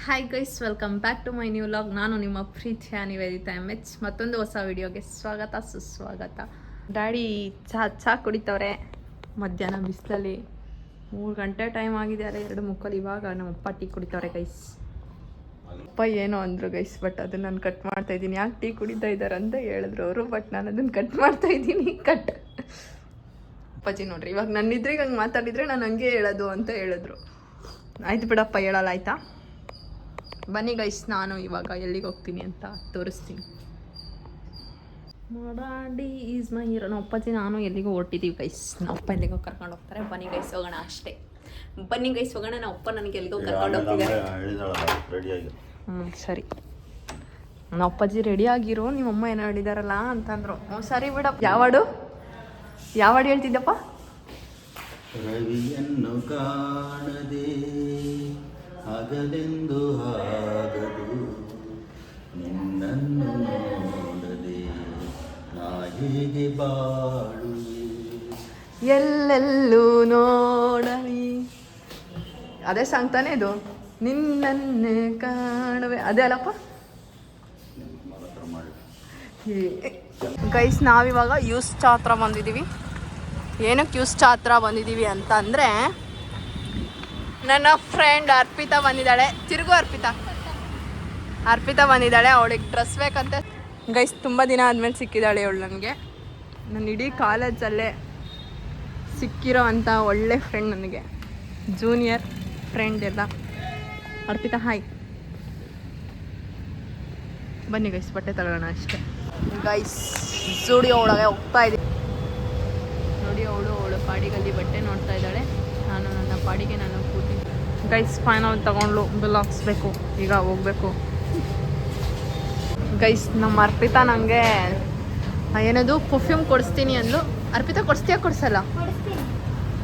Hi guys, welcome back to my new vlog. ನಾನು ನಿಮ್ಮ ಪ್ರೀತಿಯ ನಿವೇದಿತಾ MH. ಮತ್ತೊಂದು ಹೊಸ ವಿಡಿಯೋಗೆ ಸ್ವಾಗತ ಸುಸ್ವಾಗತ. ಡ್ಯಾಡಿ ಚಹಾ ಕುಡಿತವ್ರೆ ಮಧ್ಯಾಹ್ನ ಬಿಸಿಲಲ್ಲಿ. 3 ಗಂಟೆ ಟೈಮ್ ಆಗಿದ್ದಾರೆ, 2:30. ಇವಾಗ ನಮ್ಮಪ್ಪ ಟೀ ಕುಡಿತವ್ರೆ ಗೈಸ್. ಅಪ್ಪ ಏನೋ ಅಂದರು ಗೈಸ್, ಬಟ್ ಅದನ್ನು ನಾನು ಕಟ್ ಮಾಡ್ತಾ ಇದ್ದೀನಿ. ಯಾಕೆ ಟೀ ಕುಡಿತಾ ಇದ್ದಾರೆ ಅಂತ ಹೇಳಿದ್ರು ಅವರು, ಬಟ್ ನಾನು ಅದನ್ನು ಕಟ್ ಮಾಡ್ತಾ ಇದ್ದೀನಿ. ಅಪ್ಪಾಜಿ ನೋಡ್ರಿ, ಇವಾಗ ನನ್ನಿದ್ರಿಗೆ ಹಂಗೆ ಮಾತಾಡಿದರೆ ನಾನು ಹಂಗೆ ಹೇಳೋದು ಅಂತ ಹೇಳಿದ್ರು. ಆಯ್ತು ಬಿಡಪ್ಪ, ಹೇಳಲ್ಲ ಆಯ್ತಾ. ಬನ್ನಿ ಗೈಸ್, ನಾನು ಇವಾಗ ಎಲ್ಲಿಗೆ ಹೋಗ್ತೀನಿ ಅಂತ ತೋರಿಸ್ತೀನಿ. ಮಾಡಾಡಿ ಈಸ್ ಮೈ ಹೀರೋ. ನಮ್ಮ ಅಪ್ಪಾಜಿ ನಾನು ಎಲ್ಲಿಗೂ ಹೊರಟಿದ್ದೀವಿ ಗೈಸ್. ನಮ್ಮ ಅಪ್ಪ ಎಲ್ಲಿಗೋ ಕರ್ಕೊಂಡು ಹೋಗ್ತಾರೆ. ಬನ್ನಿ ಗೈಸ್ ಹೋಗೋಣ ಅಷ್ಟೇ. ಬನ್ನಿ ಗೈಸ್ ಹೋಗೋಣ. ನಮ್ಮ ಅಪ್ಪ ನನಗೆ ಎಲ್ಲಿಗೋ ಕರ್ಕೊಂಡು ಹೋಗ್ತಿದ್ದಾರೆ. ಸರಿ. ನಮ್ಮ ಅಪ್ಪಾಜಿ ರೆಡಿ ಆಗಿರೋ, ನಿಮ್ಮಮ್ಮ ಏನೋ ಹೇಳಿದಾರಲ್ಲ ಅಂತಂದ್ರು. ಸರಿ ಬಿಡಪ್ಪ. ಯಾವ ಹಾಡು ಹೇಳ್ತಿದ್ದಪ್ಪ? ರವಿಯನ್ನು ಕಾಣದೆ ಹಗಲೆಂದು ಆಗದು, ನಿನ್ನನ್ನು ನೋಡದೆ ನಾ ಹೇಗೆ ಬಾಳುವೆ, ಎಲ್ಲೆಲ್ಲೂ ನೋಡವಿ. ಅದೇ ಸಾಂಗ್ ತಾನೇ ಇದು, ನಿನ್ನನ್ನೇ ಕಾಣುವೆ. ಅದೇ ಅಲ್ಲಪ್ಪ ಗೈಸ್. ನಾವಿವಾಗ ಯೂಸ್ಟಾ ಹತ್ರ ಬಂದಿದ್ದೀವಿ. ಏನಕ್ಕೆ ಯೂಸ್ಟಾ ಹತ್ರ ಬಂದಿದ್ದೀವಿ ಅಂತ ಅಂದರೆ, ನನ್ನ ಫ್ರೆಂಡ್ ಅರ್ಪಿತಾ ಬಂದಿದ್ದಾಳೆ. ತಿರುಗು ಅರ್ಪಿತಾ ಬಂದಿದ್ದಾಳೆ. ಅವಳಿಗೆ ಡ್ರೆಸ್ ಬೇಕಂತೆ ಗೈಸ್. ತುಂಬ ದಿನ ಆದಮೇಲೆ ಸಿಕ್ಕಿದ್ದಾಳೆ ಅವಳು ನನಗೆ. ನನ್ನ ಇಡೀ ಕಾಲೇಜಲ್ಲೇ ಸಿಕ್ಕಿರೋ ಅಂಥ ಒಳ್ಳೆ ಫ್ರೆಂಡ್ ನನಗೆ, ಜೂನಿಯರ್ ಫ್ರೆಂಡ್ ಎಲ್ಲ. ಅರ್ಪಿತಾ ಹಾಯ್. ಬನ್ನಿ ಗೈಸ್, ಬಟ್ಟೆ ತಗೊಳ್ಳೋಣ ಅಷ್ಟೇ ಗೈಸ್. ಸ್ಟುಡಿಯೋ ಒಳಗೆ ಹೋಗ್ತಾ ಇದ್ದೀವಿ ನೋಡಿ. ಅವಳು ಪಾಡಿಗಲ್ಲಿ ಬಟ್ಟೆ ನೋಡ್ತಾ ಇದ್ದಾಳೆ. ನಾನು ನನ್ನ ಪಾಡಿಗೆ ನಾನು ಕೂತಿ ಗೈಸ್. ಫೈನಲ್ ತಗೊಂಡ್ಲು, ಬಿಲ್ ಹಾಕ್ಸ್ಬೇಕು. ಈಗ ಹೋಗ್ಬೇಕು ಗೈಸ್. ನಮ್ಮ ಅರ್ಪಿತಾ ನನಗೆ ಏನದು ಪರ್ಫ್ಯೂಮ್ ಕೊಡಿಸ್ತೀನಿ ಅಂದ್ಲು. ಅರ್ಪಿತಾ ಕೊಡಿಸ್ತೀಯಾ ಕೊಡಿಸಲ್ಲ?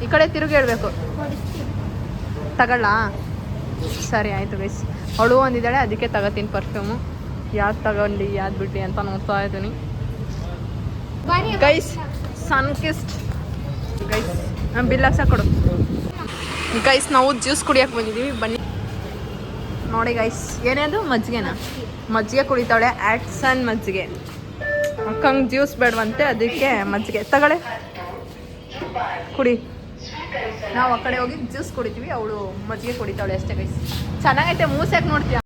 ಈ ಕಡೆ ತಿರುಗಿ ಹೇಳ್ಬೇಕು. ತಗೊಳ್ಳ? ಸರಿ ಆಯಿತು ಗೈಸ್. ಅವಳು ಒಂದಿದ್ದಾಳೆ, ಅದಕ್ಕೆ ತಗೋತೀನಿ ಪರ್ಫ್ಯೂಮು. ಯಾವ್ದು ತಗೊಂಡು ಯಾವ್ದು ಬಿಟ್ಟು ಅಂತ ನೋಡ್ತಾ ಇದ್ದೀನಿ ಗೈಸ್. ಸನ್ಕಿಸ್ಟ್ ಗೈಸ್. ಬಿಲ್ ಹಾಕ್ಸ ಕೊಡು ಗೈಸ್. ನಾವು ಜ್ಯೂಸ್ ಕುಡಿಯೋಕೆ ಬಂದಿದ್ದೀವಿ. ಬನ್ನಿ ನೋಡಿ ಗೈಸ್. ಏನೇದು ಮಜ್ಜಿಗೆನಾ? ಮಜ್ಜಿಗೆ ಕುಡಿತಾಳೆ. ಆ್ಯಟ್ಸನ್ ಮಜ್ಜಿಗೆ. ಅಕ್ಕಂಗೆ ಜ್ಯೂಸ್ ಬೇಡವಂತೆ, ಅದಕ್ಕೆ ಮಜ್ಜಿಗೆ ತಗೊಳ್ಳೆ ಕುಡಿ. ನಾವು ಆ ಕಡೆ ಹೋಗಿ ಜ್ಯೂಸ್ ಕುಡಿತೀವಿ, ಅವಳು ಮಜ್ಜಿಗೆ ಕುಡಿತಾಳೆ ಅಷ್ಟೇ ಗೈಸ್. ಚೆನ್ನಾಗೈತೆ. ಮೂಸೆಗೆ ನೋಡ್ತೀಯ?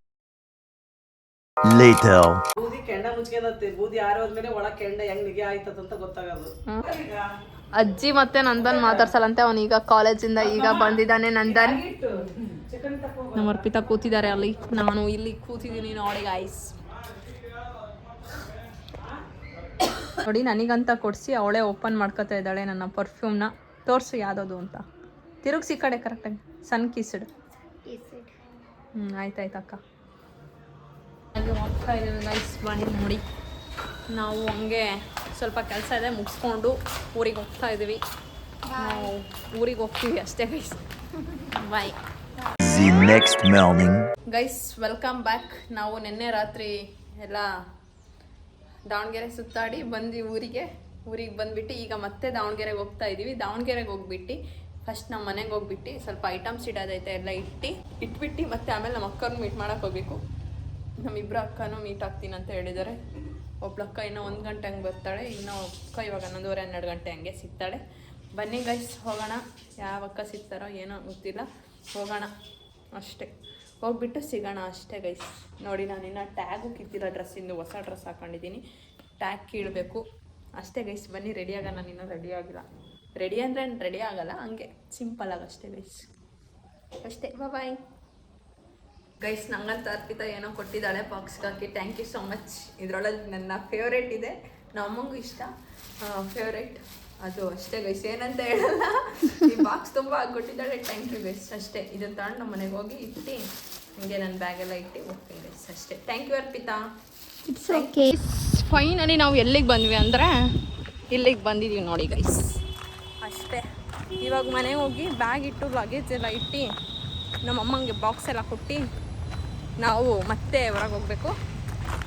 ಬೂದಿ ಕೆಂಡ ಮುಚ್ಕೊಂಡತ್ತೆ. ಬೂದಿ ಆರೋದ್ಮೇಲೆ ಒಳ ಕೆಂಡ ಹೆಂಗ್ ನಿಗೆ ಆಯ್ತದಂತ ಗೊತ್ತಾಗೋದು. ಅಜ್ಜಿ ಮತ್ತೆ ನಂದನ್ ಮಾತಾಡ್ಸಲ್ಲಂತೆ. ಅವನೀಗ ಕಾಲೇಜಿಂದ ಈಗ ಬಂದಿದ್ದಾನೆ ನಂದನ್. ನಮ್ಮ ಅರ್ಪಿತಾ ಕೂತಿದ್ದಾರೆ ಅಲ್ಲಿ, ನಾನು ಇಲ್ಲಿ ಕೂತಿದ್ದೀನಿ ನೋಡಿ ಗಾಯ್ಸ್. ನೋಡಿ, ನನಗಂತ ಕೊಡಿಸಿ ಅವಳೇ ಓಪನ್ ಮಾಡ್ಕೊತಾ ಇದ್ದಾಳೆ ನನ್ನ ಪರ್ಫ್ಯೂಮ್ನ. ತೋರಿಸು ಯಾವುದದು ಅಂತ. ತಿರುಗಿಸಿ ಕಡೆ ಕರೆಕ್ಟಾಗಿ. ಸನ್ಕಿಸ್ಡ್. ಆಯ್ತಾಯ್ತು ಅಕ್ಕ. ಹಾಗೆ ಹೋಗ್ತಾ ಇದ್ದೀವಿ ಗೈಸ್. ಬನ್ನಿ ನೋಡಿ, ನಾವು ಹಂಗೆ ಸ್ವಲ್ಪ ಕೆಲಸ ಇದೆ, ಮುಗಿಸ್ಕೊಂಡು ಊರಿಗೆ ಹೋಗ್ತಾ ಇದ್ದೀವಿ. ನಾವು ಊರಿಗೆ ಹೋಗ್ತೀವಿ ಅಷ್ಟೇ guys. Bye guys. Welcome back. ನಾವು ನಿನ್ನೆ ರಾತ್ರಿ ಎಲ್ಲ ದಾವಣಗೆರೆ ಸುತ್ತಾಡಿ ಬಂದು ಊರಿಗೆ ಬಂದುಬಿಟ್ಟು ಈಗ ಮತ್ತೆ ದಾವಣಗೆರೆಗೆ ಹೋಗ್ತಾ ಇದ್ದೀವಿ. ದಾವಣಗೆರೆಗೆ ಹೋಗ್ಬಿಟ್ಟು ಫಸ್ಟ್ ನಮ್ಮ ಮನೆಗೆ ಹೋಗ್ಬಿಟ್ಟು ಸ್ವಲ್ಪ ಐಟಮ್ಸ್ ಇಡೋದೈತೆ ಎಲ್ಲ ಇಟ್ಬಿಟ್ಟು ಮತ್ತೆ ಆಮೇಲೆ ನಮ್ಮ ಅಕ್ಕನ ಮೀಟ್ ಮಾಡೋಕ್ಕೆ ಹೋಗಬೇಕು. ನಮ್ಮಿಬ್ಬರು ಅಕ್ಕನೂ ಮೀಟ್ ಆಗ್ತೀನಿ ಅಂತ ಹೇಳಿದ್ದಾರೆ. ಒಬ್ಳು ಅಕ್ಕ ಇನ್ನೂ 1 ಗಂಟೆ ಹಂಗೆ ಬರ್ತಾಳೆ, ಇನ್ನೂ ಅಕ್ಕ ಇವಾಗ 11:30 ಗಂಟೆ ಹಂಗೆ ಸಿಗ್ತಾಳೆ. ಬನ್ನಿ ಗೈಸ್ ಹೋಗೋಣ. ಯಾವ ಅಕ್ಕ ಸಿಗ್ತಾರೋ ಏನೋ ಗೊತ್ತಿಲ್ಲ, ಹೋಗೋಣ ಅಷ್ಟೇ. ಹೋಗ್ಬಿಟ್ಟು ಸಿಗೋಣ ಅಷ್ಟೇ ಗೈಸ್. ನೋಡಿ, ನಾನು ಇನ್ನೂ ಟ್ಯಾಗು ಕಿತ್ತಿಲ್ಲ ಡ್ರೆಸ್ಸಿಂದು. ಹೊಸ ಡ್ರೆಸ್ ಹಾಕ್ಕೊಂಡಿದ್ದೀನಿ, ಟ್ಯಾಗ್ ಕೀಳಬೇಕು ಅಷ್ಟೇ ಗೈಸ್. ಬನ್ನಿ ರೆಡಿ ಆಗೋಣ. ನಾನು ಇನ್ನೂ ರೆಡಿ ಆಗಿಲ್ಲ. ರೆಡಿ ಅಂದರೆ ರೆಡಿ ಆಗೋಲ್ಲ, ಹಂಗೆ ಸಿಂಪಲಾಗಿ ಅಷ್ಟೇ ಗೈಸ್. ಅಷ್ಟೇ. Bye guys. ನಂಗಂತ ಅರ್ಪಿತಾ ಏನೋ ಕೊಟ್ಟಿದ್ದಾಳೆ ಬಾಕ್ಸ್ಗೆ ಹಾಕಿ. Thank you so much. ಇದರೊಳಗೆ ನನ್ನ ಫೇವ್ರೇಟ್ ಇದೆ, ನಮ್ಮಂಗೂ ಇಷ್ಟ ಫೇವ್ರೇಟ್. ಅದು ಅಷ್ಟೇ ಗೈಸ್, ಏನಂತ ಹೇಳಲ್ಲ. ಈ ಬಾಕ್ಸ್ ತುಂಬ ಕೊಟ್ಟಿದ್ದಾಳೆ. ಥ್ಯಾಂಕ್ ಯು ಗೈಸ್ ಅಷ್ಟೇ. ಇದನ್ನು ತಗೊಂಡು ನಮ್ಮ ಮನೆಗೆ ಹೋಗಿ ಇಟ್ಟು ಹಂಗೆ ನನ್ನ ಬ್ಯಾಗೆಲ್ಲ ಇಟ್ಟು ಹೋಗ್ತೀನಿ ಗೈಸ್ ಅಷ್ಟೇ. Thank you Arpita. It's okay. Finally ನಾವು ಎಲ್ಲಿಗೆ ಬಂದ್ವಿ ಅಂದರೆ ಇಲ್ಲಿಗೆ ಬಂದಿದ್ದೀವಿ ನೋಡಿ ಗೈಸ್ ಅಷ್ಟೇ. ಇವಾಗ ಮನೆಗೆ ಹೋಗಿ ಬ್ಯಾಗ್ ಇಟ್ಟು ಲಗೇಜ್ ಎಲ್ಲ ಇಟ್ಟು ನಮ್ಮ ಅಮ್ಮಂಗೆ ಬಾಕ್ಸ್ ಎಲ್ಲ ಕೊಟ್ಟು ನಾವು ಮತ್ತೆ ಹೊರಗೆ ಹೋಗಬೇಕು.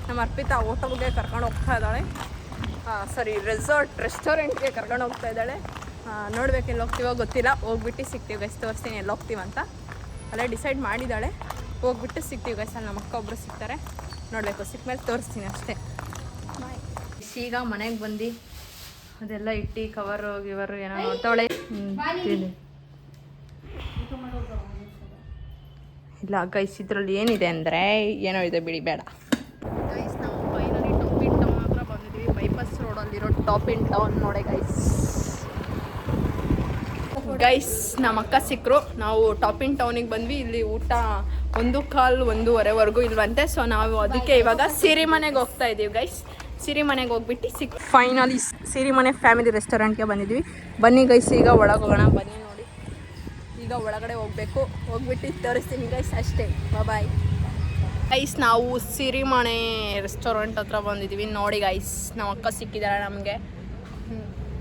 ನಮ್ಮ ಅರ್ಪಿತಾ ಹೋಟೆಲ್ಗೆ ಕರ್ಕೊಂಡು ಹೋಗ್ತಾ ಇದ್ದಾಳೆ. ರೆಸ್ಟೋರೆಂಟ್ಗೆ ಕರ್ಕೊಂಡು ಹೋಗ್ತಾ ಇದ್ದಾಳೆ. ನೋಡ್ಬೇಕು ಎಲ್ಲಿ ಹೋಗ್ತೀವೋ ಗೊತ್ತಿಲ್ಲ. ಹೋಗ್ಬಿಟ್ಟು ಸಿಗ್ತೀವಿ ಗೈಸ್. ತೋರಿಸ್ತೀನಿ ಎಲ್ಲಿ ಹೋಗ್ತೀವಂತ. ಅಲ್ಲೇ ಡಿಸೈಡ್ ಮಾಡಿದ್ದಾಳೆ. ಹೋಗ್ಬಿಟ್ಟು ಸಿಗ್ತೀವಿ ಗೈಸ್. ಅಲ್ಲಿ ನಮ್ಮ ಅಕ್ಕ ಒಬ್ಬರು ಸಿಗ್ತಾರೆ, ನೋಡಬೇಕು, ಸಿಕ್ಕ ಮೇಲೆ ತೋರಿಸ್ತೀನಿ ಅಷ್ಟೇ. ಈಗ ಮನೆಗೆ ಬಂದು ಅದೆಲ್ಲ ಇಟ್ಟು ಕವರು ಗಿವರು ಏನೋ ನೋಡ್ತಾವಳೆ. ಇಲ್ಲ ಗೈಸ್, ಇದರಲ್ಲಿ ಏನಿದೆ ಅಂದರೆ ಏನೋ ಇದೆ ಬಿಡಿ, ಬೇಡ ಗೈಸ್. ನಾವು ಫೈನಲಿ ಟಾಪ್ ಇನ್ ಟೌನ್ ಹತ್ರ ಬಂದಿದ್ದೀವಿ. ಬೈಪಾಸ್ ರೋಡಲ್ಲಿರೋ ಟಾಪ್ ಇನ್ ಟೌನ್ ನೋಡಿ ಗೈಸ್. ಗೈಸ್ ನಮ್ಮ ಅಕ್ಕ ಸಿಕ್ಕರು, ನಾವು ಟಾಪ್ ಇನ್ ಟೌನಿಗೆ ಬಂದ್ವಿ. ಇಲ್ಲಿ ಊಟ 1:15-1:15ವರೆಗೂ ಇಲ್ವಂತೆ. ಸೊ ನಾವು ಅದಕ್ಕೆ ಇವಾಗ ಸಿರಿಮನೆಗೆ ಹೋಗ್ತಾ ಇದ್ದೀವಿ ಗೈಸ್. ಸಿರಿಮನೆಗೆ ಹೋಗ್ಬಿಟ್ಟು ಫೈನಲಿ ಸಿರಿಮನೆ ಫ್ಯಾಮಿಲಿ ರೆಸ್ಟೋರೆಂಟ್ಗೆ ಬಂದಿದ್ವಿ. ಬನ್ನಿ ಗೈಸ್, ಈಗ ಒಳಗೆ ಹೋಗೋಣ. ಬನ್ನಿ ನೋಡಿ, ಈಗ ಒಳಗಡೆ ಹೋಗ್ಬೇಕು. ಹೋಗ್ಬಿಟ್ಟು ತೋರಿಸ್ತೀನಿ ಗೈಸ್, ಅಷ್ಟೇ. Bye guys. ನಾವು ಸಿರಿಮನೆ ರೆಸ್ಟೋರೆಂಟ್ ಹತ್ರ ಬಂದಿದ್ದೀವಿ. ನೋಡಿ ಗೈಸ್, ನಮ್ಮ ಅಕ್ಕ ಸಿಕ್ಕಿದ್ದಾಳೆ ನಮಗೆ.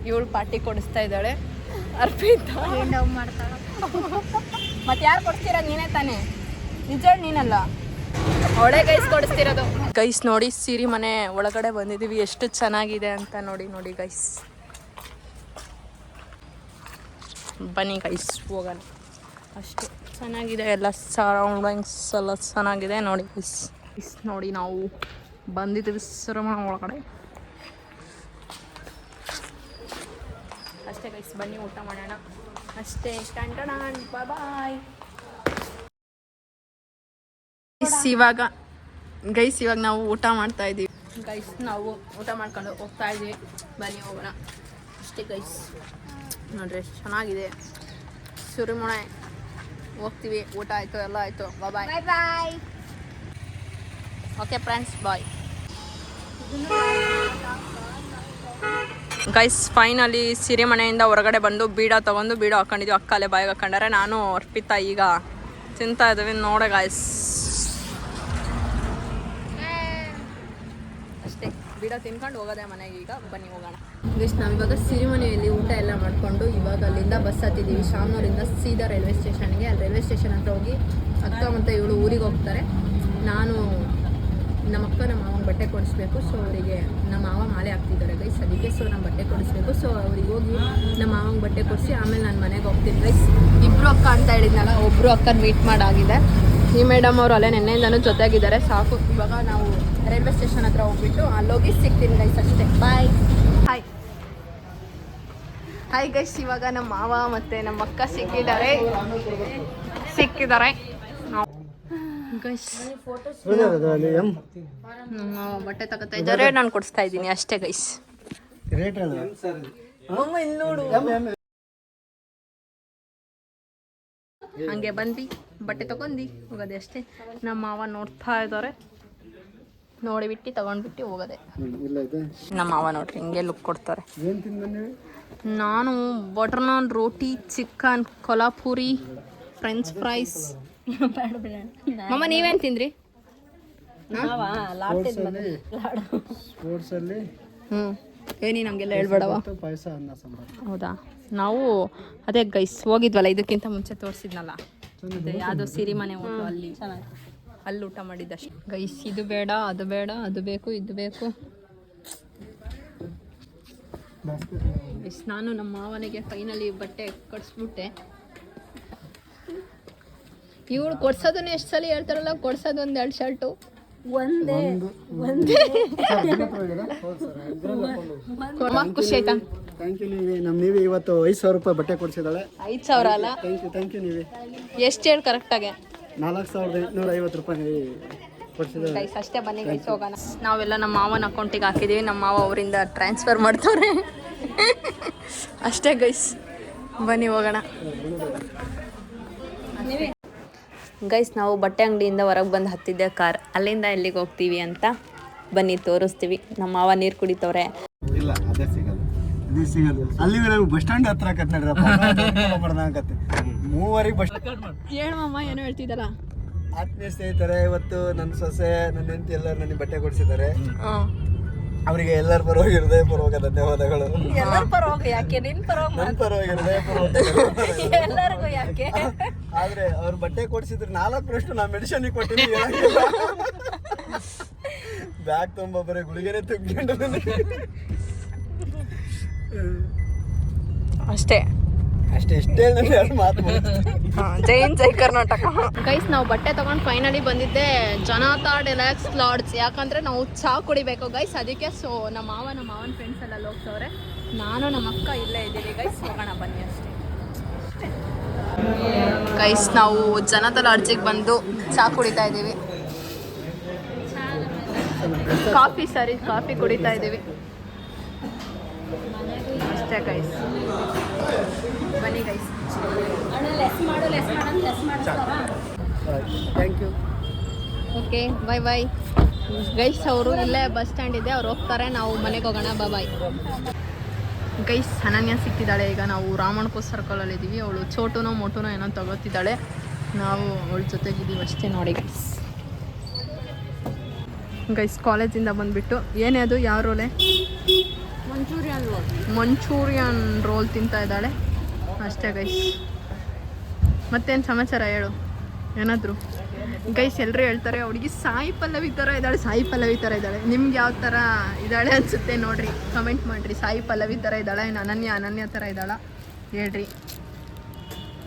ಇವಳು ಪಾರ್ಟಿ ಕೊಡಿಸ್ತಾ ಇದ್ದಾಳೆ. ಅರ್ಪಿತಾ ಮಾಡ್ತಾಳೆ. ಮತ್ತೆ ಯಾರು ಕೊಡ್ತೀರ? ನೀನೇ ತಾನೇ, ನಿಜ ನೀನಲ್ಲ, ಅವಳೇ ಗೈಸ್ ಕೊಡಿಸ್ತಿರೋದು. ಗೈಸ್ ನೋಡಿ, ಸಿರಿಮನೆ ಒಳಗಡೆ ಬಂದಿದ್ದೀವಿ. ಎಷ್ಟು ಚೆನ್ನಾಗಿದೆ ಅಂತ ನೋಡಿ ಗೈಸ್. ಬನ್ನಿ ಗೈಸ್ ಹೋಗೋಣ. ಅಷ್ಟೇ ಚೆನ್ನಾಗಿದೆ, ಎಲ್ಲ ಸರೌಂಡಿಂಗ್ಸ್ ಎಲ್ಲ ಚೆನ್ನಾಗಿದೆ ನೋಡಿ ಗೈಸ್. ನೋಡಿ ನಾವು ಬಂದಿದ್ದೀವಿ ಸಿರಿಮನೆ ಒಳಗಡೆ. ಅಷ್ಟೇ ಗೈಸ್, ಬನ್ನಿ ಊಟ ಮಾಡೋಣ ಅಷ್ಟೇ. ಬಾಯ್ ಇವಾಗ ಗೈಸ್, ಇವಾಗ ನಾವು ಊಟ ಮಾಡ್ತಾ ಇದ್ದೀವಿ ಗೈಸ್. ನಾವು ಊಟ ಮಾಡ್ಕೊಂಡು ಹೋಗ್ತಾ ಇದ್ದೀವಿ. ಬನ್ನಿ ಹೋಗೋಣ ಅಷ್ಟೇ ಗೈಸ್. ನೋಡ್ರಿ ಎಷ್ಟು ಚೆನ್ನಾಗಿದೆ ಸಿರಿಮನೆ. ಹೋಗ್ತೀವಿ. ಊಟ ಆಯಿತು, ಎಲ್ಲ ಆಯಿತು. Bye bye. Okay friends, bye guys. Finally ಸಿರಿಮನೆಯಿಂದ ಹೊರಗಡೆ ಬಂದು ಬೀಡ ತೊಗೊಂಡು ಬೀಡ ಹಾಕೊಂಡಿದ್ವಿ. ಅಕ್ಕಲ್ಲೇ ಬಾಯಿಗೆ ಹಾಕೊಂಡಾರೆ. ನಾನು ಅರ್ಪಿತಾ ಈಗ ತಿಂತಾ ಇದ್ದೀವಿ ನೋಡಿ ಗೈಸ್. ಅಷ್ಟೇ, ಬೀಡ ತಿನ್ಕೊಂಡು ಹೋಗೋದೆ ಮನೆಗೆ. ಈಗ ಬನ್ನಿ ಹೋಗೋಣ ಗೈಸ್. ನಾವಿವಾಗ ಸಿರಿಮನೆಯಲ್ಲಿ ಊಟ ಎಲ್ಲ ಮಾಡಿಕೊಂಡು ಇವಾಗ ಅಲ್ಲಿಂದ ಬಸ್ ಹತ್ತಿದ್ದೀವಿ. ಶಾಮನೂರಿಂದ ಸೀದಾ ರೈಲ್ವೆ ಸ್ಟೇಷನ್ಗೆ. ಅಲ್ಲಿ ರೈಲ್ವೆ ಸ್ಟೇಷನ್ ಹತ್ರ ಹೋಗಿ ಅಕ್ಕ ಮತ್ತು ಇವಳು ಊರಿಗೆ ಹೋಗ್ತಾರೆ. ನಾನು ನಮ್ಮ ಅಕ್ಕ ನಮ್ಮ ಮಾವಂಗೆ ಬಟ್ಟೆ ಕೊಡಿಸ್ಬೇಕು. ಸೊ ಅವರಿಗೆ ನಮ್ಮ ಮಾವ ಮಾಲೆ ಹಾಕ್ತಿದ್ದಾರೆ ಗೈಸ್, ಅದಕ್ಕೆ. ಸೊ ನಮ್ಮ ಬಟ್ಟೆ ಕೊಡಿಸ್ಬೇಕು. ಸೊ ಅವ್ರಿಗೆ ಹೋಗಿ ನಮ್ಮ ಮಾವಂಗೆ ಬಟ್ಟೆ ಕೊಡಿಸಿ ಆಮೇಲೆ ನಾನು ಮನೆಗೆ ಹೋಗ್ತೀನಿ ಗೈಸ್. ಇಬ್ಬರು ಅಕ್ಕ ಅಂತ ಹೇಳಿದ್ನಲ್ಲ, ಒಬ್ಬರು ಅಕ್ಕನ ಮೀಟ್ ಮಾಡಾಗಿದೆ. ಈ ಮೇಡಮ್ ಅವರು ಅಲ್ಲೇ ನೆನ್ನೆಯಿಂದನೂ ಜೊತೆಗಿದ್ದಾರೆ. ಸಾಕು, ಇವಾಗ ನಾವು ರೈಲ್ವೆ ಸ್ಟೇಷನ್ ಹತ್ರ ಹೋಗ್ಬಿಟ್ಟು ಅಲ್ಲೋಗಿ ಸಿಗ್ತೀನಿ ಗೈಸ್, ಅಷ್ಟೇ. ಬಾಯ್. Hi guys. ಇವಾಗ ನಮ್ಮ ಮಾವ ಮತ್ತು ನಮ್ಮ ಅಕ್ಕ ಸಿಕ್ಕಿದ್ದಾರೆ ಗೈಸ್. ಬಟ್ಟೆ ತಗೋತಾ ಇದ್ದಾರೆ, ನಾನು ಕೊಡಿಸ್ತಾ ಇದ್ದೀನಿ ಅಷ್ಟೇ ಗೈಸ್. ಹಂಗೆ ಬಂದು ಬಟ್ಟೆ ತಗೊಂಡು ಹೋಗೋದೆ ಅಷ್ಟೇ. ನಮ್ಮ ಮಾವ ನೋಡ್ತಾ ಇದ್ದಾರೆ, ನೋಡಿಬಿಟ್ಟು ತಗೊಂಡ್ಬಿಟ್ಟು ಹೋಗೋದೆ. ನಮ್ಮ ಮಾವ ನೋಡ್ರಿ ಹಿಂಗೆ ಲುಕ್ ಕೊಡ್ತಾರೆ. ನಾನು ಬಟರ್ ನಾನ್, ರೋಟಿ, ಚಿಕನ್, ಕೊಲ್ಹಾಪುರಿ, ಫ್ರೆಂಚ್ ಫ್ರೈಸ್. ಮಮ್ಮ ನೀವೇನು ತಿಂದ್ರಿ? ಏನಿ ನಮಗೆಲ್ಲ ಹೇಳ್ಬೇಡವ. ಹೌದಾ? ನಾವು ಅದೇ ಗೈಸ್ ಹೋಗಿದ್ವಲ್ಲ, ಇದಕ್ಕಿಂತ ಮುಂಚೆ ತೋರಿಸಿದ್ನಲ್ಲ, ಅದೇ ಯಾವುದೋ ಸಿರಿಮನೆ ಊಟ, ಅಲ್ಲಿ ಊಟ ಮಾಡಿದ್ದಷ್ಟೇ ಗೈಸ್. ಇದು ಬೇಡ, ಅದು ಬೇಡ, ಅದು ಬೇಕು, ಇದು ಬೇಕು. ನಾನು ನಮ್ಮ ಮಾವನಿಗೆ ಫೈನಲಿ ಬಟ್ಟೆ ಕೊಡಿಸ್ಬಿಟ್ಟೆ. ಇವಳು ಕೊಡ್ಸೋದನ್ನ ಎಷ್ಟು ಸಲ ಹೇಳ್ತಾರಲ್ಲ, ಕೊಡ್ಸೋದು 1-2 ಶರ್ಟು ಒಂದೇ. ಖುಷಿ ಆಯ್ತಾ? Thank you. ನೀವೇ ಇವತ್ತು 5,000 ರೂಪಾಯಿ ಬಟ್ಟೆ ಕೊಡಿಸಿದಾಳೆ. 5,000 ಅಲ್ಲ, ಥ್ಯಾಂಕ್ ಯು. ನೀವೇ ಎಷ್ಟು ಹೇಳಿ ಕರೆಕ್ಟಾಗೆ? 4,850 ರೂಪಾಯಿ ಕೊಡಿಸಿದಾಳೆ ಗೈಸ್. ಅಷ್ಟೇ, ಬನ್ನಿ ಗೈಸ್ ಹೋಗೋಣ. ನಾವೆಲ್ಲ ನಮ್ಮ ಮಾವನ ಅಕೌಂಟಿಗೆ ಹಾಕಿದ್ದೀವಿ. ನಮ್ಮ ಮಾವ ಅವರಿಂದ ಟ್ರಾನ್ಸ್ಫರ್ ಮಾಡ್ತಾರೆ ಅಷ್ಟೇ ಗೈಸ್. ಬನ್ನಿ ಹೋಗೋಣ ಗೈಸ್. ನಾವು ಬಟ್ಟೆ ಅಂಗಡಿಯಿಂದ ಹೊರಗೆ ಬಂದು ಹತ್ತಿದ್ದೆ ಕಾರ್. ಅಲ್ಲಿಂದ ಎಲ್ಲಿಗೆ ಹೋಗ್ತೀವಿ ಅಂತ ಬನ್ನಿ ತೋರಿಸ್ತೀವಿ. ನಮ್ಮ ಮಾವ ನೀರು ಕುಡಿತವ್ರೆ. ಇಲ್ಲ, ಅದೇ ಸಿಗಲ್ಲ. ಅಲ್ಲಿ ಬಸ್ ಸ್ಟ್ಯಾಂಡ್ ಹತ್ರ ಆಕತ್ತೆ. 3 ಬಸ್ ಹೇಳಮ್ಮ, ಏನೋ ಹೇಳ್ತಿದ್ದಲ್ಲ. ಆತ್ಮೀಯ ಸ್ನೇಹಿತರೆ, ಇವತ್ತು ನನ್ನ ಸೊಸೆ, ನನ್ನ ಹೆಂಡತಿ ಎಲ್ಲರೂ ನನಗೆ ಬಟ್ಟೆ ಕೊಡಿಸಿದ್ದಾರೆ. ಅವರಿಗೆ ಎಲ್ಲರ ಪರವಾಗಿ ಹೃದಯಪೂರ್ವಕ ಧನ್ಯವಾದಗಳು. ಎಲ್ಲರ ಪರವಾಗಿ ಯಾಕೆ? ನಿನ್ನ ಪರವಾಗಿ, ನನ್ನ ಪರವಾಗಿ ಹೃದಯಪೂರ್ವಕ ಎಲ್ಲರಿಗೂ ಯಾಕೆ? ಆದ್ರೆ ಅವ್ರು ಬಟ್ಟೆ ಕೊಡಿಸಿದ್ರೆ 4 ನಾ ಮೆಡಿಸಿನ್ ಕೊಟ್ಟಿದ್ದೀನಿ. ಬ್ಯಾಗ್ ತುಂಬ ಬರೀ ಗುಳಿಗೆನೆ ತುಂಬಿಕೊಂಡು ಅಷ್ಟೇ. ಅಷ್ಟೇ ಇಷ್ಟೇ ಎರಡು ಮಾತು ಜೈ ಹಿಂದ್ ಜೈ ಕರ್ನಾಟಕ. ಗೈಸ್ ನಾವು ಬಟ್ಟೆ ತಗೊಂಡು ಫೈನಲಿ ಬಂದಿದ್ದೆ ಜನತಾ ಡಿಲಕ್ಸ್ ಲಾಡ್ಜ್. ಯಾಕಂದ್ರೆ ನಾವು ಚಾ ಕುಡಿಬೇಕು ಗೈಸ್, ಅದಕ್ಕೆ. ಸೊ ನಮ್ಮ ಮಾವನ ಫ್ರೆಂಡ್ಸ್ ಎಲ್ಲ ಹೋಗ್ತವ್ರೆ, ನಾನು ನಮ್ಮ ಅಕ್ಕ ಇಲ್ಲೇ ಇದ್ದೀವಿ ಗೈಸ್. ಹೋಗೋಣ ಬನ್ನಿ ಅಷ್ಟೇ. ಗೈಸ್ ನಾವು ಜನತಾ ಲಾಡ್ಜಿಗೆ ಬಂದು ಚಾ ಕುಡಿತಾ ಇದ್ದೀವಿ. ಕಾಫಿ ಕುಡಿತಾ ಇದ್ದೀವಿ ಅಷ್ಟೇ ಗೈಸ್. ಬನ್ನಿ guys. Thank you. Okay bye bye guys. ಅವರು ಇಲ್ಲೇ ಬಸ್ ಸ್ಟ್ಯಾಂಡ್ ಇದೆ, ಅವ್ರು ಹೋಗ್ತಾರೆ, ನಾವು ಮನೆಗೆ ಹೋಗೋಣ. Bye guys. ಅನನ್ಯ ಸಿಕ್ತಿದ್ದಾಳೆ ಈಗ. ನಾವು ರಾಮಣ್ಕೋ ಸರ್ಕಲಲ್ಲಿ ಇದ್ದೀವಿ. ಅವಳು ಚೋಟುನೋ ಮೋಟುನೋ ಏನೋ ತಗೋತಿದ್ದಾಳೆ, ನಾವು ಅವಳ ಜೊತೆಗಿದ್ದೀವಿ ಅಷ್ಟೇ ನೋಡಿ ಗೈಸ್. ಗೈಸ್ ಕಾಲೇಜಿಂದ ಬಂದುಬಿಟ್ಟು ಏನೇ ಅದು ಯಾವ ರೋಲೆ? ಮಂಚೂರಿಯನ್ ರೋಲ್ ತಿಂತಾ ಇದ್ದಾಳೆ ಅಷ್ಟೇ ಗೈಸ್. ಮತ್ತೇನು ಸಮಾಚಾರ ಹೇಳು ಏನಾದರೂ. ಗೈಸ್ ಎಲ್ಲರೂ ಹೇಳ್ತಾರೆ ಹುಡುಗಿ ಸಾಯಿ ಪಲ್ಲವಿ ಥರ ಇದ್ದಾಳೆ. ನಿಮ್ಗೆ ಯಾವ ಥರ ಇದ್ದಾಳೆ ಅನಿಸುತ್ತೆ ನೋಡಿರಿ, ಕಮೆಂಟ್ ಮಾಡಿರಿ. ಸಾಯಿ ಪಲ್ಲವಿ ಥರ ಇದ್ದಾಳೆ, ಇನ್ನು ಅನನ್ಯ ಥರ ಇದ್ದಾಳ ಹೇಳ್ರಿ.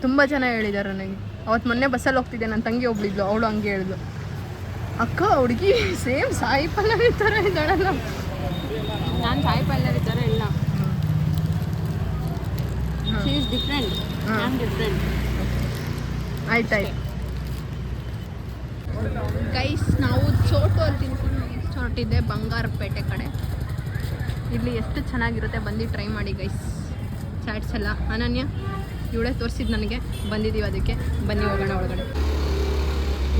ತುಂಬ ಜನ ಹೇಳಿದ್ದಾರೆ ನನಗೆ. ಅವತ್ತು ಮೊನ್ನೆ ಬಸ್ಸಲ್ಲಿ ಹೋಗ್ತಿದ್ದೆ, ನನ್ನ ತಂಗಿ ಒಬ್ಳಿದ್ಲು, ಅವಳು ಹಂಗೆ ಹೇಳಿದ್ಲು, ಅಕ್ಕ ಹುಡುಗಿ ಸೇಮ್ ಸಾಯಿ ಪಲ್ಲವಿ ಥರ ಇದ್ದಾಳಲ್ಲ. ನಾನು ಸಾಯಿ ಪಲ್ಲವಿ ಥರ ಇಲ್ಲ, she is different, I am different. ಆಯ್ತಾಯ್ತು ಗೈಸ್. ನಾವು ಚೋಟು ಅಲ್ಲಿ ತಿನ್ಕೊಂಡು ನೆಕ್ಸ್ಟ್ ಹೊರಟಿದ್ದೆ ಬಂಗಾರಪೇಟೆ ಕಡೆ. ಇಲ್ಲಿ ಎಷ್ಟು ಚೆನ್ನಾಗಿರುತ್ತೆ, ಬಂದು ಟ್ರೈ ಮಾಡಿ ಗೈಸ್. ಚಾಟ್ಸ್ ಎಲ್ಲ ಅನನ್ಯ ಇವಳೇ ತೋರಿಸಿದ್ದು ನನಗೆ, ಬಂದಿದ್ದೀವಿ ಅದಕ್ಕೆ. ಬನ್ನಿ ಹೋಗೋಣ ಒಳಗಡೆ.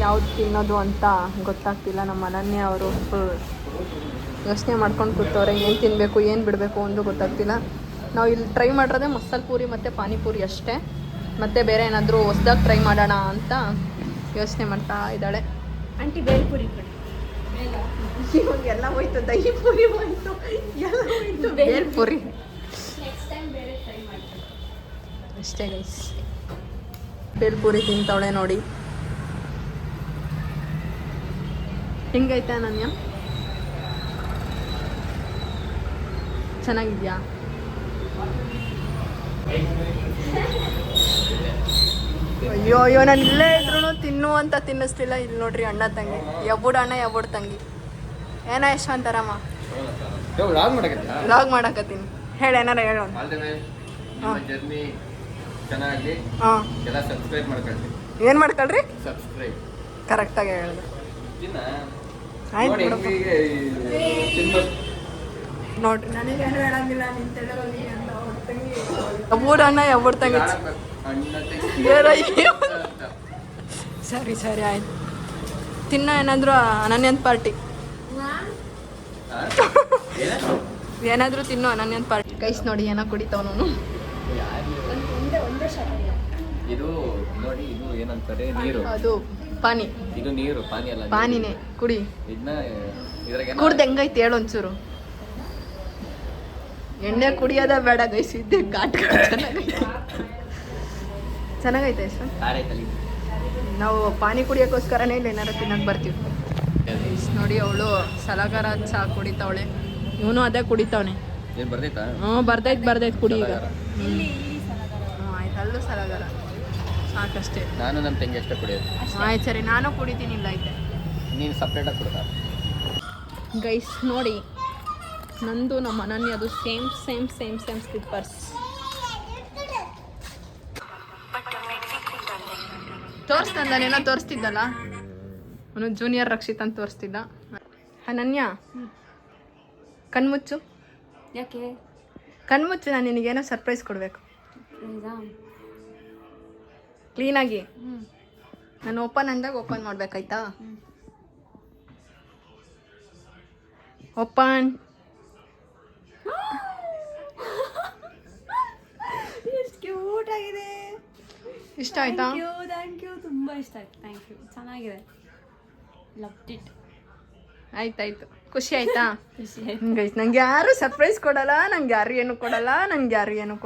ಯಾವ್ದು ತಿನ್ನೋದು ಅಂತ ಗೊತ್ತಾಗ್ತಿಲ್ಲ. ನಮ್ಮ ಅನನ್ಯ ಅವರು ಯೋಚನೆ ಮಾಡ್ಕೊಂಡು ಕೂತವ್ರೆ, ಏನು ತಿನ್ನಬೇಕು ಏನು ಬಿಡಬೇಕು ಒಂದು ಗೊತ್ತಾಗ್ತಿಲ್ಲ. ನಾವು ಇಲ್ಲಿ ಟ್ರೈ ಮಾಡಿರೋದೆ ಮಸಾಲೆ ಪೂರಿ ಮತ್ತು ಪಾನಿಪೂರಿ ಅಷ್ಟೇ. ಮತ್ತು ಬೇರೆ ಏನಾದರೂ ಹೊಸ್ದಾಗಿ ಟ್ರೈ ಮಾಡೋಣ ಅಂತ ಯೋಚನೆ ಮಾಡ್ತಾ ಇದ್ದಾಳೆ. ಆಂಟಿ ಬೇಲ್ಪುರಿ ಕೊಡಿ. ಇವಾಗ ಎಲ್ಲ ಹೋಯ್ತು, ದಹಿ ಪೂರಿ ಹೋಯ್ತು, ಎಲ್ಲ ಹೋಯ್ತು, ಬೇಲ್ಪುರಿ ನೆಕ್ಸ್ಟ್ ಟೈಮ್ ಬೇರೆ ಟ್ರೈ ಮಾಡ್ತೀನಿ ಅಷ್ಟೇ ಗೈಸ್. ಬೇಲ್ಪುರಿ ತಿಂತವಳೆ ನೋಡಿ. ಹೆಂಗೈತೆ ಅನನ್ಯ? ಚೆನ್ನಾಗಿದ್ಯಾ? ಅಯ್ಯೋ ನಾನು ಇಲ್ಲೇ ಇದ್ರೂ ತಿನ್ನು ಅಂತ ತಿನ್ನಿಸ್ತಿಲ್ಲ. ಇಲ್ಲಿ ನೋಡ್ರಿ ಅಣ್ಣ ತಂಗಿ, ಎಬ್ಬುಡು ಅಣ್ಣ ಎಬ್ಬುಡು ತಂಗಿ. ಏನ ಯಶವಂತರಮ್ಮ ವ್ಲಾಗ್ ಮಾಡಕತ್ತೀನಿ. ಹೇಳಿ ಏನಾರ ಹೇಳೋಣ. ಜರ್ನಿ ಚೆನ್ನಾಗಿ ಹಾಂ ಎಲ್ಲ ಸಬ್ಸ್ಕ್ರೈಬ್ ಮಾಡ್ಕೊಳ್ರಿ. ಏನು ಮಾಡ್ಕೊಳ್ರಿ? ಸಬ್ಸ್ಕ್ರೈಬ್ ಕರೆಕ್ಟಾಗಿ ಹೇಳಿದೆ. ಆಯ್ತು ನೋಡ್ರಿ ನನಗೆ ಏನು ಹೇಳಂಗಿಲ್ಲ, ನಿಂತ ಎಬ್ಬುಡು ಅಣ್ಣ ಎಬ್ಬುಡು ತಂಗಿ. ಸರಿ ಸರಿ ಆಯ್ತು. ತಿನ್ನೋ ಏನಾದರೂ ಅನನ್ಯಂತ ಪಾರ್ಟಿ, ಏನಾದರೂ ತಿನ್ನೋ ಅನನ್ಯಂತ ಪಾರ್ಟಿ. ಗೈಸ್ ನೋಡಿ ಏನೋ ಕುಡಿತಾವ ನಾನು. ಇದು ನೋಡಿ, ಇದು ಏನಂತಾರೆ ನೀರು. ಅದು ಪಾನಿ. ಇದು ನೀರು, ಪಾನಿ ಅಲ್ಲ, ಪಾನಿನೇ. ಕುಡಿ. ಇದನ್ನ ಇದ್ರಾಗ ಕುಡ್ದು ಹೆಂಗೈತೆ ಹೇಳು ಒಂಚೂರು. ಎಣ್ಣೆ ಕುಡಿಯೋದ ಬೇಡ ಗೈಸ್, ಇದ್ದೆ ಘಾಟ್ ಚೆನ್ನಾಗೈತೆ ಯಶವಂತ್. ನಾವು ಪಾನಿ ಕುಡಿಯೋಕ್ಕೋಸ್ಕರನೇ ಇಲ್ಲಿ ಏನಾರು ತಿನ್ನಕ್ಕೆ ಬರ್ತೀವಿ. ನೋಡಿ ಅವಳು ಸಲಗರ ಚಹಾ ಕುಡಿತಾವಳೆ, ಇವನು ಅದೇ ಕುಡಿತಾವನೆ. ಏನು ಬರ್ದೈತಾ? ಹ್ಞೂ ಬರ್ದೈತೆ ಕುಡಿ ಈಗ. ಹ್ಞೂ ಆಯ್ತು, ಅಲ್ಲೂ ಸಲಗರ ಸಾಕಷ್ಟೇ. ನಾನು ನಮ್ಮ ತಂಗಿ ಅಷ್ಟೇ ಕುಡಿಯೋದು. ಆಯ್ತು ಸರಿ, ನಾನು ಕುಡಿತೀನಿ. ಇಲ್ಲ ಐತೆ, ನೀನು ಸಪ್ರೇಟಾಗಿ ಕೊಡ್ತಾ. ಗೈಸ್ ನೋಡಿ, ನಂದು ನಮ್ಮ ಅನನ್ಯ ಅದು ಸೇಮ್ ಸ್ಲಿಪ್ಪರ್ಸ್. ತೋರಿಸ್ತಾನೇನೋ ತೋರಿಸ್ತಿದ್ದಲ್ಲ ಅವನು, ಜೂನಿಯರ್ ರಕ್ಷಿತ್ ಅಂತ ತೋರಿಸ್ತಿದ್ದ. ಅನನ್ಯ ಕಣ್ಮುಚ್ಚು. ಯಾಕೆ ಕಣ್ಮುಚ್ಚು, ನಾನು ನಿನಗೇನೋ ಸರ್ಪ್ರೈಸ್ ಕೊಡಬೇಕು. ಕ್ಲೀನಾಗಿ ನಾನು ಓಪನ್ ಅಂದಾಗ ಓಪನ್ ಮಾಡ್ಬೇಕಾಯ್ತಾ? ಓಪನ್. ಎಷ್ಟು ಕ್ಯೂಟ್ ಆಗಿದೆ. ಇಷ್ಟ ಆಯ್ತಾ? ಥ್ಯಾಂಕ್ ಯು, ತುಂಬ ಇಷ್ಟ ಆಯ್ತು. ಥ್ಯಾಂಕ್ ಯು, ಚೆನ್ನಾಗಿದೆ. Loved it. ಆಯ್ತಾಯ್ತು, ಖುಷಿ ಆಯ್ತಾ? ಗೈಸ್ ನಂಗೆ ಯಾರು ಸರ್ಪ್ರೈಸ್ ಕೊಡಲ್ಲ, ನಂಗೆ ಯಾರು ಏನು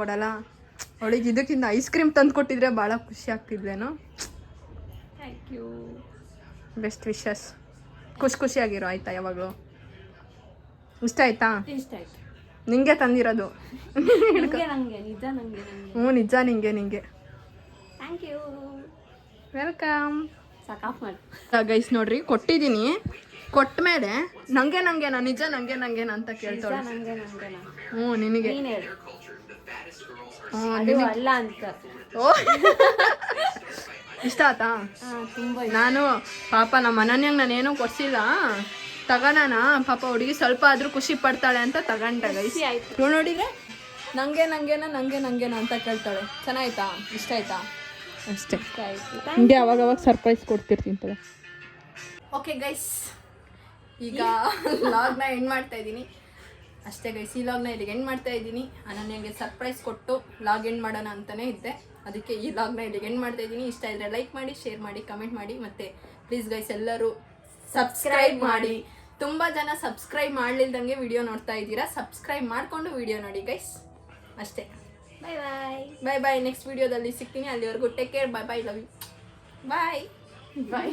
ಕೊಡಲ್ಲ. ಅವಳಿಗೆ ಇದಕ್ಕಿಂತ ಐಸ್ ಕ್ರೀಮ್ ತಂದು ಕೊಟ್ಟಿದ್ರೆ ಭಾಳ ಖುಷಿ ಆಗ್ತಿದ್ವೇನೋ. Thank you. Best wishes. ಖುಷಿಯಾಗಿರೋ ಆಯ್ತಾ ಯಾವಾಗಲೂ. ಇಷ್ಟ ಆಯ್ತಾ? ಇಷ್ಟ ಆಯ್ತು. ನಿಂಗೆ ತಂದಿರೋದು. ನಂಗೆ ನಿಜ ನಂಗೆ ಹ್ಞೂ ನಿಜ, ನಿಂಗೆ ಥ್ಯಾಂಕ್ ಯು. ವೆಲ್ಕಮ್. ಸಾಕಾಫ್ ಮಾಡಿ ಗೈಸ್ ನೋಡ್ರಿ, ಕೊಟ್ಟಿದ್ದೀನಿ. ಕೊಟ್ಟ ಮೇಲೆ ನಂಗೇನಾ ನಿಜ ನಂಗೇನಾ ಅಂತ ಕೇಳ್ತಾಳೆ. ನಂಗೆ ಹ್ಞೂ ನಿನಗೆ. ನೀನು ಹೇಳು. ಹ್ಞೂ ಅದು ಅಲ್ಲ ಅಂತ. ಓ ಇಷ್ಟ ಆತಾ? ತುಂಬ ನಾನು ಪಾಪ ನಮ್ಮ ಅನನ್ಯಂಗೆ ನಾನೇನೂ ಕೊಡ್ಸಿಲ್ಲ, ತಗೋಣ ಪಾಪ ಹುಡುಗಿ ಸ್ವಲ್ಪ ಆದರೂ ಖುಷಿ ಪಡ್ತಾಳೆ ಅಂತ ತಗೊಂಡೆ ಗೈಸ್. ಇವ್ಳು ನೋಡಿದ್ರೆ ನಂಗೇನಾ ಅಂತ ಕೇಳ್ತಾಳೆ. ಚೆನ್ನಾಯ್ತಾ? ಇಷ್ಟ ಆಯ್ತಾ? ಅಷ್ಟೇ. ಹಿಂಗೆ ಅವಾಗವಾಗ ಸರ್ಪ್ರೈಸ್ ಕೊಡ್ತಿರ್ತೀನಿ ತಗೋ. ಓಕೆ ಗೈಸ್, ಈಗ ಲಾಗ್ನ ಎಂಡ್ ಮಾಡ್ತಾ ಇದ್ದೀನಿ ಅಷ್ಟೇ ಗೈಸ್. ಈ ಲಾಗ್ನ ಇಲ್ಲಿಗೆ ಎಂಡ್ ಮಾಡ್ತಾ ಇದ್ದೀನಿ. ಅನನ್ಯಂಗೆ ಸರ್ಪ್ರೈಸ್ ಕೊಟ್ಟು ಲಾಗ್ ಎಂಡ್ ಮಾಡೋಣ ಅಂತಲೇ ಇದ್ದೆ, ಅದಕ್ಕೆ ಈ ಲಾಗ್ನ ಇಲ್ಲಿಗೆ ಎಂಡ್ ಮಾಡ್ತಾ ಇದ್ದೀನಿ. ಇಷ್ಟ ಇದ್ದರೆ ಲೈಕ್ ಮಾಡಿ, ಶೇರ್ ಮಾಡಿ, ಕಮೆಂಟ್ ಮಾಡಿ, ಮತ್ತು ಪ್ಲೀಸ್ ಗೈಸ್ ಎಲ್ಲರೂ ಸಬ್ಸ್ಕ್ರೈಬ್ ಮಾಡಿ. ತುಂಬ ಜನ ಸಬ್ಸ್ಕ್ರೈಬ್ ಮಾಡಲಿಲ್ದಂಗೆ ವಿಡಿಯೋ ನೋಡ್ತಾ ಇದ್ದೀರಾ. ಸಬ್ಸ್ಕ್ರೈಬ್ ಮಾಡಿಕೊಂಡು ವಿಡಿಯೋ ನೋಡಿ ಗೈಸ್. ಅಷ್ಟೇ. ಬಾಯ್ ಬಾಯ್. ಬಾಯ್ ಬಾಯ್. ನೆಕ್ಸ್ಟ್ ವಿಡಿಯೋದಲ್ಲಿ ಸಿಗ್ತೀನಿ. ಅಲ್ಲಿವರೆಗೂ take care. Bye bye. Love you. Bye bye.